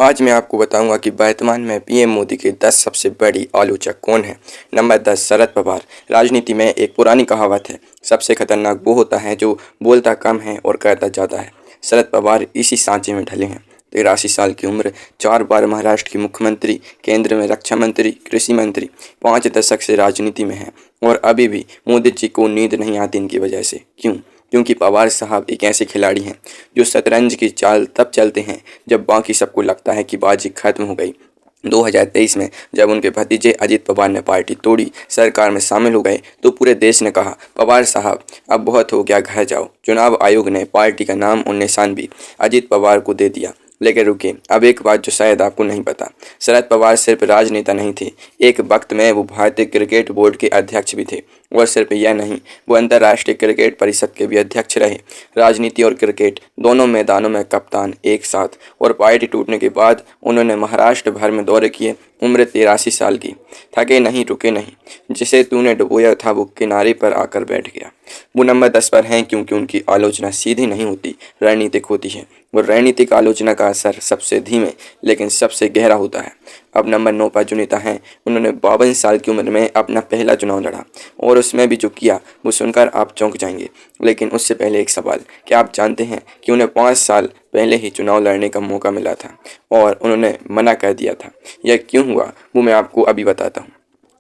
आज मैं आपको बताऊंगा कि वर्तमान में पीएम मोदी के 10 सबसे बड़ी आलोचक कौन है। नंबर 10, शरद पवार। राजनीति में एक पुरानी कहावत है, सबसे खतरनाक वो होता है जो बोलता कम है और करता ज़्यादा है। शरद पवार इसी सांचे में ढले हैं। 83 साल की उम्र, 4 बार महाराष्ट्र के मुख्यमंत्री, केंद्र में रक्षा मंत्री, कृषि मंत्री, 5 दशक से राजनीति में हैं और अभी भी मोदी जी को नींद नहीं आती इनकी वजह से। क्यों? क्योंकि पवार साहब एक ऐसे खिलाड़ी हैं जो शतरंज की चाल तब चलते हैं जब बाकी सबको लगता है कि बाजी खत्म हो गई। 2023 में जब उनके भतीजे अजित पवार ने पार्टी तोड़ी, सरकार में शामिल हो गए, तो पूरे देश ने कहा, पवार साहब अब बहुत हो गया, घर जाओ। चुनाव आयोग ने पार्टी का नाम और निशान भी अजित पवार को दे दिया। लेकिन रुकिए, अब एक बात जो शायद आपको नहीं पता, शरद पवार सिर्फ राजनेता नहीं थे, एक वक्त में वो भारतीय क्रिकेट बोर्ड के अध्यक्ष भी थे। और सिर्फ यह नहीं, वो अंतर्राष्ट्रीय क्रिकेट परिषद के भी अध्यक्ष रहे। राजनीति और क्रिकेट दोनों मैदानों में कप्तान एक साथ। और पार्टी टूटने के बाद उन्होंने महाराष्ट्र भर में दौरे किए। उम्र 83 साल की, थके नहीं, रुके नहीं। जिसे तूने डुबोया था वो किनारे पर आकर बैठ गया। वो नंबर 10 पर हैं क्योंकि उनकी आलोचना सीधी नहीं होती, रणनीतिक होती है। वो रणनीतिक आलोचना का असर सबसे धीमे लेकिन सबसे गहरा होता है। अब नंबर 9 पर जो नेता हैं, उन्होंने 52 साल की उम्र में अपना पहला चुनाव लड़ा और उसमें भी जो किया वो सुनकर आप चौंक जाएंगे। लेकिन उससे पहले एक सवाल, क्या आप जानते हैं कि उन्हें 5 साल पहले ही चुनाव लड़ने का मौका मिला था और उन्होंने मना कर दिया था? यह क्यों हुआ वो मैं आपको अभी बताता हूँ।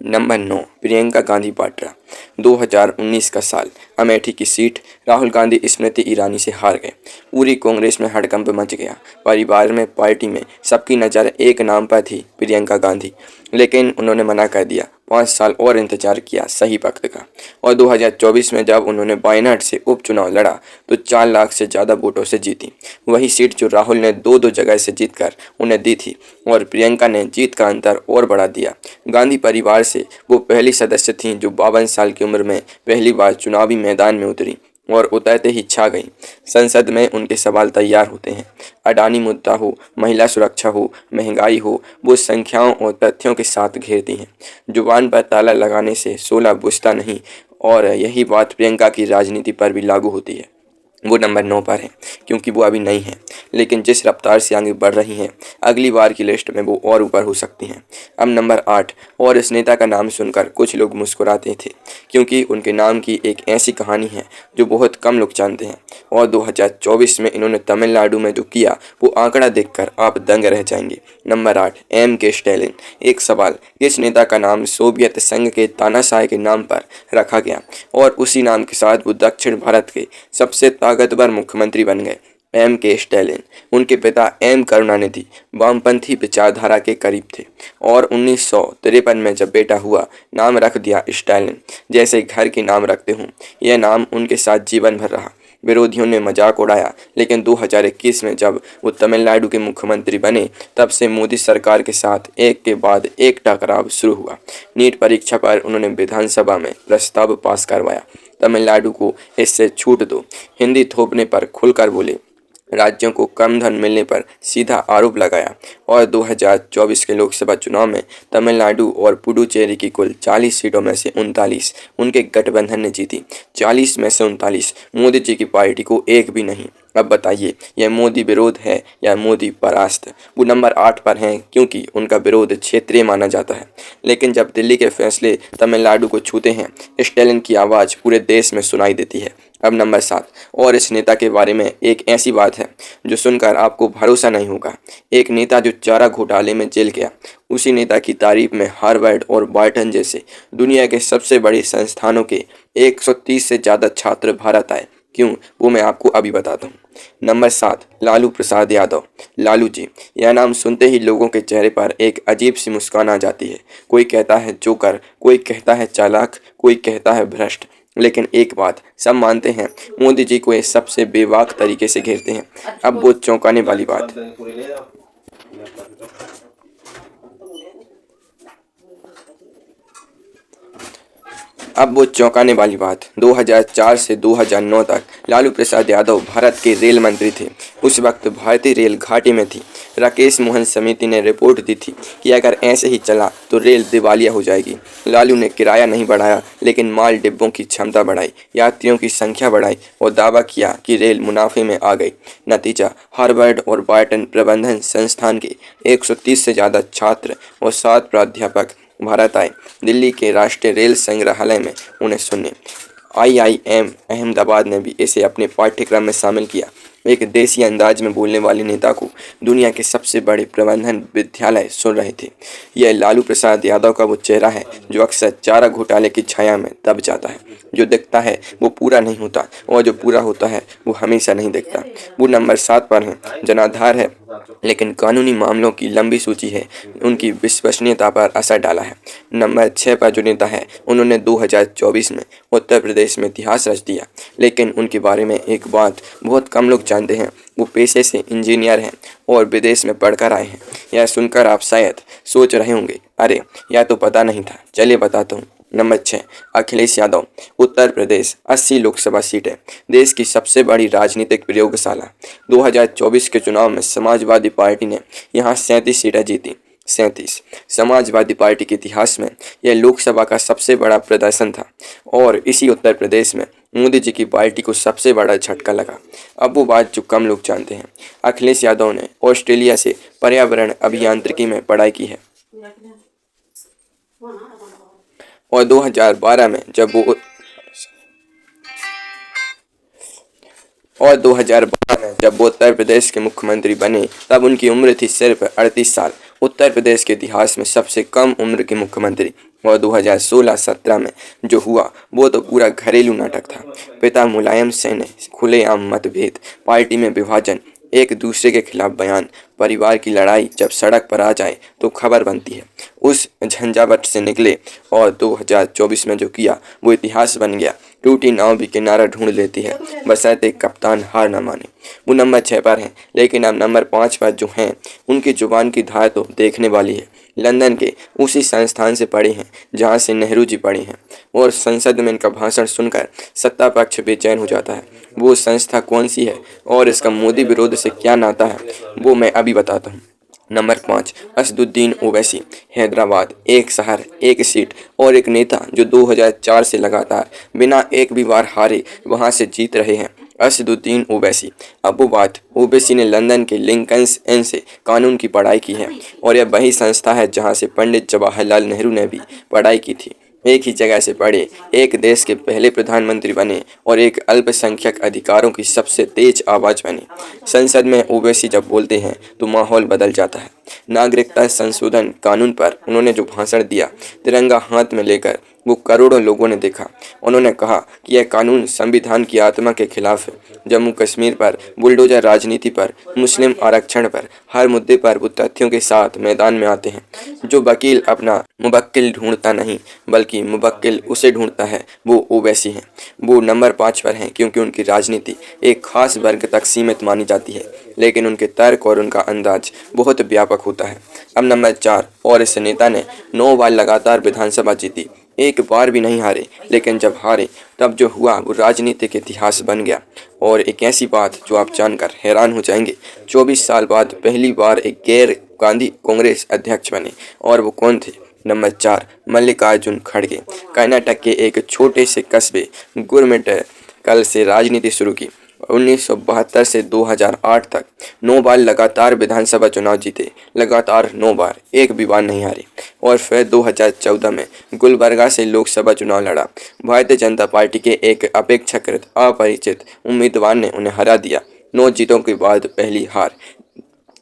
नंबर 9, प्रियंका गांधी वाड्रा। 2019 का साल, अमेठी की सीट, राहुल गांधी स्मृति ईरानी से हार गए। पूरी कांग्रेस में हड़कंप मच गया। परिवार में, पार्टी में सबकी नज़र एक नाम पर थी, प्रियंका गांधी। लेकिन उन्होंने मना कर दिया। 5 साल और इंतजार किया सही वक्त का। और 2024 में जब उन्होंने वायनाड से उपचुनाव लड़ा तो 4 लाख से ज़्यादा वोटों से जीती। वही सीट जो राहुल ने 2-2 जगह से जीतकर उन्हें दी थी और प्रियंका ने जीत का अंतर और बढ़ा दिया। गांधी परिवार से वो पहली सदस्य थीं जो 52 साल की उम्र में पहली बार चुनावी मैदान में उतरी और उतरते ही छा गई। संसद में उनके सवाल तैयार होते हैं। अडानी मुद्दा हो, महिला सुरक्षा हो, महंगाई हो, वो संख्याओं और तथ्यों के साथ घेरती हैं। जुबान पर ताला लगाने से 16 बुझता नहीं और यही बात प्रियंका की राजनीति पर भी लागू होती है। वो नंबर 9 पर है क्योंकि वो अभी नहीं है, लेकिन जिस रफ्तार से आगे बढ़ रही हैं, अगली बार की लिस्ट में वो और ऊपर हो सकती हैं। अब नंबर 8, और इस नेता का नाम सुनकर कुछ लोग मुस्कुराते थे क्योंकि उनके नाम की एक ऐसी कहानी है जो बहुत कम लोग जानते हैं। और 2024 में इन्होंने तमिलनाडु में जो किया वो आंकड़ा देखकर आप दंग रह जाएंगे। Number 8, M.K. स्टैलिन। एक सवाल, किस नेता का नाम सोवियत संघ के तानाशाह के नाम पर रखा गया और उसी नाम के साथ वो दक्षिण भारत के सबसे ताकतवर मुख्यमंत्री बन गए? M.K. स्टैलिन। उनके पिता M. करुणानिधि वामपंथी विचारधारा के करीब थे और 1953 में जब बेटा हुआ, नाम रख दिया स्टैलिन, जैसे घर के नाम रखते हों। यह नाम उनके साथ जीवन भर रहा। विरोधियों ने मजाक उड़ाया, लेकिन 2021 में जब वो तमिलनाडु के मुख्यमंत्री बने, तब से मोदी सरकार के साथ एक के बाद एक टकराव शुरू हुआ। नीट परीक्षा पर उन्होंने विधानसभा में प्रस्ताव पास करवाया, तमिलनाडु को इससे छूट दो। हिंदी थोपने पर खुलकर बोले, राज्यों को कम धन मिलने पर सीधा आरोप लगाया। और 2024 के लोकसभा चुनाव में तमिलनाडु और पुडुचेरी की कुल 40 सीटों में से 39 उनके गठबंधन ने जीती। 40 में से 39 मोदी जी की पार्टी को एक भी नहीं। अब बताइए, यह मोदी विरोध है या मोदी परास्त? वो नंबर 8 पर हैं क्योंकि उनका विरोध क्षेत्रीय माना जाता है, लेकिन जब दिल्ली के फैसले तमिलनाडु को छूते हैं, स्टैलिन की आवाज़ पूरे देश में सुनाई देती है। अब नंबर 7, और इस नेता के बारे में एक ऐसी बात है जो सुनकर आपको भरोसा नहीं होगा। एक नेता जो चारा घोटाले में जेल गया, उसी नेता की तारीफ में हार्वर्ड और बार्टन जैसे दुनिया के सबसे बड़े संस्थानों के 130 से ज़्यादा छात्र भारत आए। क्यों? वो मैं आपको अभी बताता हूँ। नंबर 7, लालू प्रसाद यादव। लालू जी, यह नाम सुनते ही लोगों के चेहरे पर एक अजीब सी मुस्कान आ जाती है। कोई कहता है जोकर, कोई कहता है चालाक, कोई कहता है भ्रष्ट। लेकिन एक बात सब मानते हैं, मोदी जी को ये सबसे बेबाक तरीके से घेरते हैं। अब वो चौंकाने वाली बात, अब वो चौंकाने वाली बात, 2004 से 2009 तक लालू प्रसाद यादव भारत के रेल मंत्री थे। उस वक्त भारतीय रेल घाटे में थी। राकेश मोहन समिति ने रिपोर्ट दी थी कि अगर ऐसे ही चला तो रेल दिवालिया हो जाएगी। लालू ने किराया नहीं बढ़ाया, लेकिन माल डिब्बों की क्षमता बढ़ाई, यात्रियों की संख्या बढ़ाई और दावा किया कि रेल मुनाफे में आ गई। नतीजा, हार्वर्ड और बार्टन प्रबंधन संस्थान के 130 से ज़्यादा छात्र और 7 प्राध्यापक भारत आए। दिल्ली के राष्ट्रीय रेल संग्रहालय में उन्हें सुनने। IIM अहमदाबाद ने भी इसे अपने पाठ्यक्रम में शामिल किया। एक देसी अंदाज में बोलने वाले नेता को दुनिया के सबसे बड़े प्रबंधन विद्यालय सुन रहे थे। यह लालू प्रसाद यादव का वो चेहरा है जो अक्सर चारा घोटाले की छाया में दब जाता है। जो दिखता है वो पूरा नहीं होता और जो पूरा होता है वो हमेशा नहीं दिखता। वो नंबर 7 पर है, जनाधार है, लेकिन कानूनी मामलों की लंबी सूची है उनकी विश्वसनीयता पर असर डाला है। नंबर 6 पर जो नेता है, उन्होंने 2024 में उत्तर प्रदेश में इतिहास रच दिया, लेकिन उनके बारे में एक बात बहुत कम लोग जानते हैं। वो पेशे से इंजीनियर हैं और विदेश में पढ़कर आए हैं। यह सुनकर आप शायद सोच रहे होंगे, अरे यह तो पता नहीं था। चलिए बताता हूँ। नंबर 6, अखिलेश यादव। उत्तर प्रदेश 80 लोकसभा सीटें, देश की सबसे बड़ी राजनीतिक प्रयोगशाला। 2024 के चुनाव में समाजवादी पार्टी ने यहाँ 37 सीटें जीती। 37। समाजवादी पार्टी के इतिहास में यह लोकसभा का सबसे बड़ा प्रदर्शन था और इसी उत्तर प्रदेश में मोदी जी की पार्टी को सबसे बड़ा झटका लगा। अब वो बात जो कम लोग जानते हैं, अखिलेश यादव ने ऑस्ट्रेलिया से पर्यावरण अभियांत्रिकी में पढ़ाई की है और 2012 में जब वो उत्तर प्रदेश के मुख्यमंत्री बने तब उनकी उम्र थी सिर्फ 38 साल। उत्तर प्रदेश के इतिहास में सबसे कम उम्र के मुख्यमंत्री। और 2016-17 में जो हुआ वो तो पूरा घरेलू नाटक था। पिता मुलायम सिंह ने खुलेआम मतभेद, पार्टी में विभाजन, एक दूसरे के खिलाफ बयान, परिवार की लड़ाई जब सड़क पर आ जाए तो खबर बनती है। उस झंझावट से निकले और 2024 में जो किया वो इतिहास बन गया। टूटी नाव भी किनारा ढूंढ लेती है, बशर्ते कप्तान हार न माने। वो नंबर 6 पर हैं, लेकिन अब नंबर 5 पर जो हैं उनकी जुबान की धार तो देखने वाली है। लंदन के उसी संस्थान से पढ़े हैं जहाँ से नेहरू जी पढ़े हैं और संसद में इनका भाषण सुनकर सत्ता पक्ष बेचैन हो जाता है। वो संस्था कौन सी है और इसका मोदी विरोध से क्या नाता है, वो मैं अभी बताता हूँ। नंबर 5, असदुद्दीन ओवैसी। हैदराबाद, एक शहर, एक सीट और एक नेता जो 2004 से लगातार बिना एक भी बार हारे वहां से जीत रहे हैं। असदुद्दीन ओवैसी। अब वो बात, ओवैसी ने लंदन के लिंकन्स इन से कानून की पढ़ाई की है और यह वही संस्था है जहां से पंडित जवाहरलाल नेहरू ने भी पढ़ाई की थी। एक ही जगह से पढ़े, एक देश के पहले प्रधानमंत्री बने और एक अल्पसंख्यक अधिकारों की सबसे तेज आवाज़ बने। संसद में ओवैसी जब बोलते हैं तो माहौल बदल जाता है। नागरिकता संशोधन कानून पर उन्होंने जो भाषण दिया, तिरंगा हाथ में लेकर, वो करोड़ों लोगों ने देखा। उन्होंने कहा कि यह कानून संविधान की आत्मा के खिलाफ है। जम्मू कश्मीर पर, बुलडोजर राजनीति पर, मुस्लिम आरक्षण पर, हर मुद्दे पर वो तथ्यों के साथ मैदान में आते हैं। जो वकील अपना मुवक्किल ढूंढता नहीं बल्कि मुवक्किल उसे ढूंढता है, वो ओवैसी हैं। वो नंबर 5 पर हैं क्योंकि उनकी राजनीति एक खास वर्ग तक सीमित मानी जाती है, लेकिन उनके तर्क और उनका अंदाज बहुत व्यापक होता है। अब नंबर 4, और इस नेता ने 9 बार लगातार विधानसभा जीती, एक बार भी नहीं हारे, लेकिन जब हारे तब जो हुआ वो राजनीतिक इतिहास बन गया। और एक ऐसी बात जो आप जानकर हैरान हो जाएंगे, 24 साल बाद पहली बार एक गैर गांधी कांग्रेस अध्यक्ष बने। और वो कौन थे? नंबर 4, मल्लिकार्जुन खड़गे। कर्नाटक के एक छोटे से कस्बे गुरमिटकल से राजनीति शुरू की। 1972 से 2008 तक 9 बार लगातार विधानसभा चुनाव जीते, लगातार 9 बार, एक भी बार नहीं हारे। और फिर 2014 में गुलबर्गा से लोकसभा चुनाव लड़ा। भारतीय जनता पार्टी के एक अपेक्षाकृत अपरिचित उम्मीदवार ने उन्हें हरा दिया। 9 जीतों के बाद पहली हार।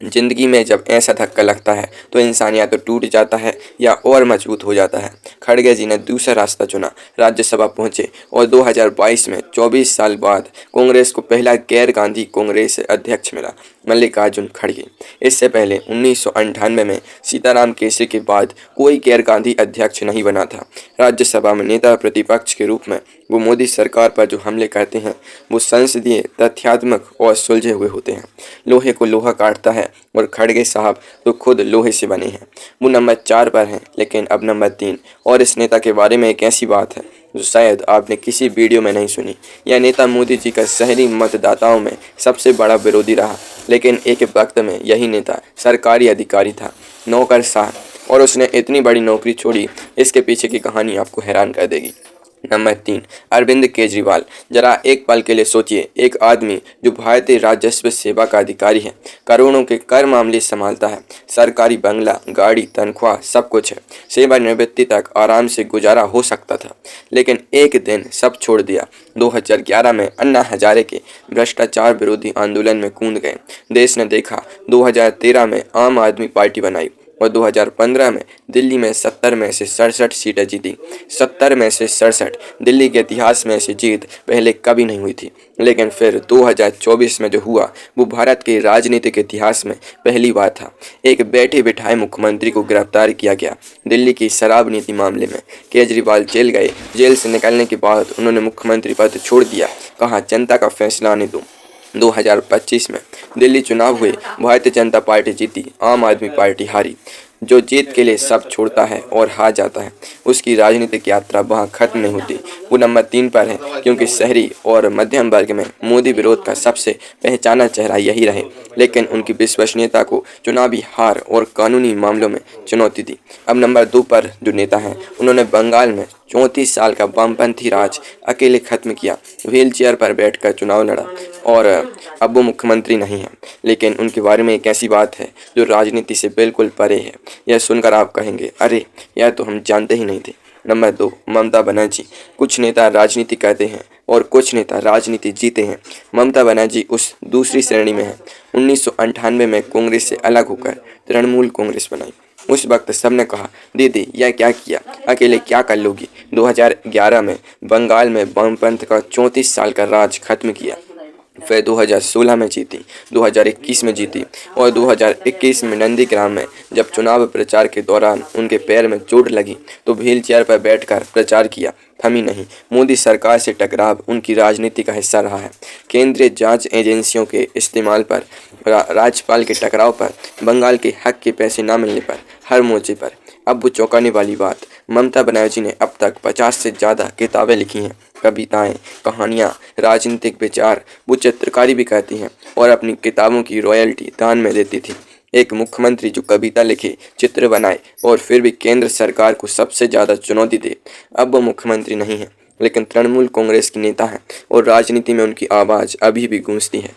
जिंदगी में जब ऐसा धक्का लगता है तो इंसान या तो टूट जाता है या और मजबूत हो जाता है। खड़गे जी ने दूसरा रास्ता चुना, राज्यसभा पहुंचे और 2022 में 24 साल बाद कांग्रेस को पहला गैर गांधी कांग्रेस अध्यक्ष मिला, मल्लिकार्जुन खड़गे। इससे पहले 1998 में सीताराम केसरी के बाद कोई गैर गांधी अध्यक्ष नहीं बना था। राज्यसभा में नेता प्रतिपक्ष के रूप में वो मोदी सरकार पर जो हमले करते हैं वो संसदीय, तथ्यात्मक और सुलझे हुए होते हैं। लोहे को लोहा काटता है और खड़गे साहब तो खुद लोहे से बने हैं। वो नंबर 4 पर हैं, लेकिन अब नंबर 3। और इस नेता के बारे में एक ऐसी बात है जो शायद आपने किसी वीडियो में नहीं सुनी। यह नेता मोदी जी का शहरी मतदाताओं में सबसे बड़ा विरोधी रहा, लेकिन एक वक्त में यही नेता सरकारी अधिकारी था, नौकरशाह, और उसने इतनी बड़ी नौकरी छोड़ी। इसके पीछे की कहानी आपको हैरान कर देगी। नंबर 3, अरविंद केजरीवाल। जरा एक पल के लिए सोचिए, एक आदमी जो भारतीय राजस्व सेवा का अधिकारी है, करोड़ों के कर मामले संभालता है, सरकारी बंगला, गाड़ी, तनख्वाह, सब कुछ है, सेवानिवृत्ति तक आराम से गुजारा हो सकता था, लेकिन एक दिन सब छोड़ दिया। 2011 में अन्ना हजारे के भ्रष्टाचार विरोधी आंदोलन में कूद गए। देश ने देखा। 2013 में आम आदमी पार्टी बनाई और 2015 में दिल्ली में 70 में से 67 सीटें जीती। 70 में से 67 दिल्ली के इतिहास में ऐसी जीत पहले कभी नहीं हुई थी। लेकिन फिर 2024 में जो हुआ वो भारत के राजनीतिक इतिहास में पहली बार था। एक बैठे बिठाए मुख्यमंत्री को गिरफ्तार किया गया दिल्ली की शराब नीति मामले में। केजरीवाल जेल गए। जेल से निकलने के बाद उन्होंने मुख्यमंत्री पद छोड़ दिया। कहा जनता का फैसला आने दो। 2025 में दिल्ली चुनाव हुए, भारतीय जनता पार्टी जीती, आम आदमी पार्टी हारी। जो जीत के लिए सब छोड़ता है और हार जाता है, उसकी राजनीतिक यात्रा वहाँ खत्म नहीं होती। वो नंबर 3 पर है क्योंकि शहरी और मध्यम वर्ग में मोदी विरोध का सबसे पहचाना चेहरा यही रहे, लेकिन उनकी विश्वसनीयता को चुनावी हार और कानूनी मामलों में चुनौती दी। अब नंबर 2 पर जो नेता हैं, उन्होंने बंगाल में 34 साल का वामपंथी राज अकेले खत्म किया, व्हील चेयर पर बैठकर चुनाव लड़ा, और अब वो मुख्यमंत्री नहीं हैं। लेकिन उनके बारे में एक ऐसी बात है जो राजनीति से बिल्कुल परे है। यह सुनकर आप कहेंगे, अरे यह तो हम जानते ही नहीं थे। नंबर 2, ममता बनर्जी। कुछ नेता राजनीति करते हैं और कुछ नेता राजनीति जीते हैं। ममता बनर्जी उस दूसरी श्रेणी में है। 1998 में कांग्रेस से अलग होकर तृणमूल कांग्रेस बनाई। उस वक्त सबने कहा, दीदी यह क्या किया, अकेले क्या कर लोगी। 2011 में बंगाल में वामपंथ का 34 साल का राज खत्म किया। फिर 2016 में जीती, 2021 में जीती, और 2021 में नंदीग्राम में जब चुनाव प्रचार के दौरान उनके पैर में चोट लगी तो व्हील चेयर पर बैठकर प्रचार किया। थमी नहीं। मोदी सरकार से टकराव उनकी राजनीति का हिस्सा रहा है। केंद्रीय जांच एजेंसियों के इस्तेमाल पर, राज्यपाल के टकराव पर, बंगाल के हक के पैसे न मिलने पर, हर मोर्चे पर। अब वो चौंकाने वाली बात, ममता बनर्जी ने अब तक 50 से ज़्यादा किताबें लिखी हैं, कविताएं, कहानियाँ, राजनीतिक विचार। वो चित्रकारी भी करती हैं और अपनी किताबों की रॉयल्टी दान में देती थी। एक मुख्यमंत्री जो कविता लिखे, चित्र बनाए और फिर भी केंद्र सरकार को सबसे ज़्यादा चुनौती दे। अब वो मुख्यमंत्री नहीं है, लेकिन तृणमूल कांग्रेस की नेता हैं और राजनीति में उनकी आवाज़ अभी भी गूंजती है।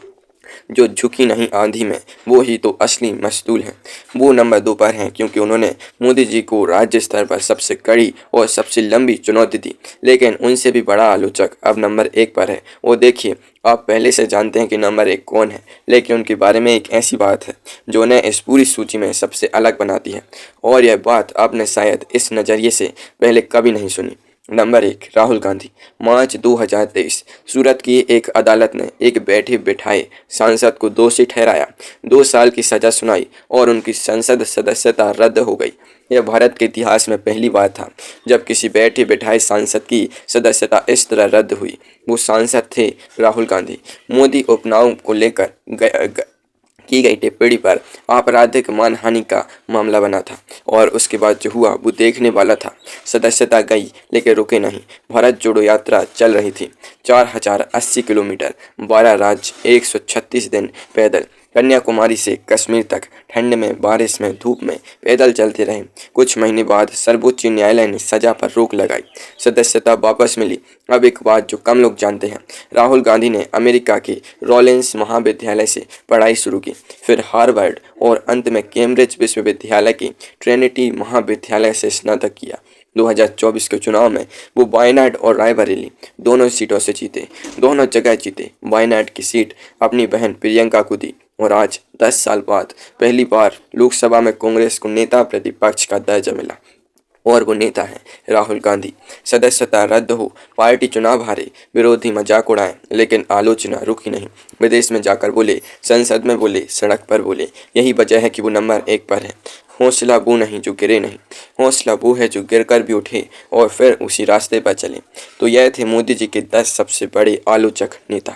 जो झुकी नहीं आंधी में, वो ही तो असली मस्तूल हैं। वो नंबर 2 पर हैं क्योंकि उन्होंने मोदी जी को राज्य स्तर पर सबसे कड़ी और सबसे लंबी चुनौती दी। लेकिन उनसे भी बड़ा आलोचक अब नंबर 1 पर है। वो देखिए, आप पहले से जानते हैं कि नंबर 1 कौन है, लेकिन उनके बारे में एक ऐसी बात है जो उन्हें इस पूरी सूची में सबसे अलग बनाती है, और यह बात आपने शायद इस नज़रिए से पहले कभी नहीं सुनी। नंबर 1, राहुल गांधी। मार्च 2023 सूरत की एक अदालत ने एक बैठे बिठाए सांसद को दोषी ठहराया, 2 साल की सजा सुनाई और उनकी संसद सदस्यता रद्द हो गई। यह भारत के इतिहास में पहली बार था जब किसी बैठे बिठाए सांसद की सदस्यता इस तरह रद्द हुई। वो सांसद थे राहुल गांधी। मोदी उपचुनाव को लेकर की गई टिप्पणी पर आपराधिक मानहानि का मामला बना था, और उसके बाद जो हुआ वो देखने वाला था। सदस्यता गई लेकिन रुके नहीं। भारत जोड़ो यात्रा चल रही थी। 4080 किलोमीटर, 12 राज्य, 136 दिन पैदल, कन्याकुमारी से कश्मीर तक, ठंड में, बारिश में, धूप में पैदल चलते रहे। कुछ महीने बाद सर्वोच्च न्यायालय ने सजा पर रोक लगाई, सदस्यता वापस मिली। अब एक बात जो कम लोग जानते हैं, राहुल गांधी ने अमेरिका के रॉलिंस महाविद्यालय से पढ़ाई शुरू की, फिर हार्वर्ड और अंत में कैम्ब्रिज विश्वविद्यालय की ट्रिनिटी महाविद्यालय से स्नातक किया। 2024 के चुनाव में वो वायनाड और रायबरेली दोनों सीटों से जीते, दोनों जगह जीते। वायनाड की सीट अपनी बहन प्रियंका को दी, और आज 10 साल बाद पहली बार लोकसभा में कांग्रेस को नेता प्रतिपक्ष का दर्जा मिला, और वो नेता हैं राहुल गांधी। सदस्यता रद्द हो, पार्टी चुनाव हारे, विरोधी मजाक उड़ाएं, लेकिन आलोचना रुकी नहीं। विदेश में जाकर बोले, संसद में बोले, सड़क पर बोले। यही वजह है कि वो नंबर 1 पर है। हौसला वो नहीं जो गिरे नहीं, हौसला वो है जो गिरकर भी उठे और फिर उसी रास्ते पर चले। तो यह थे मोदी जी के 10 सबसे बड़े आलोचक नेता।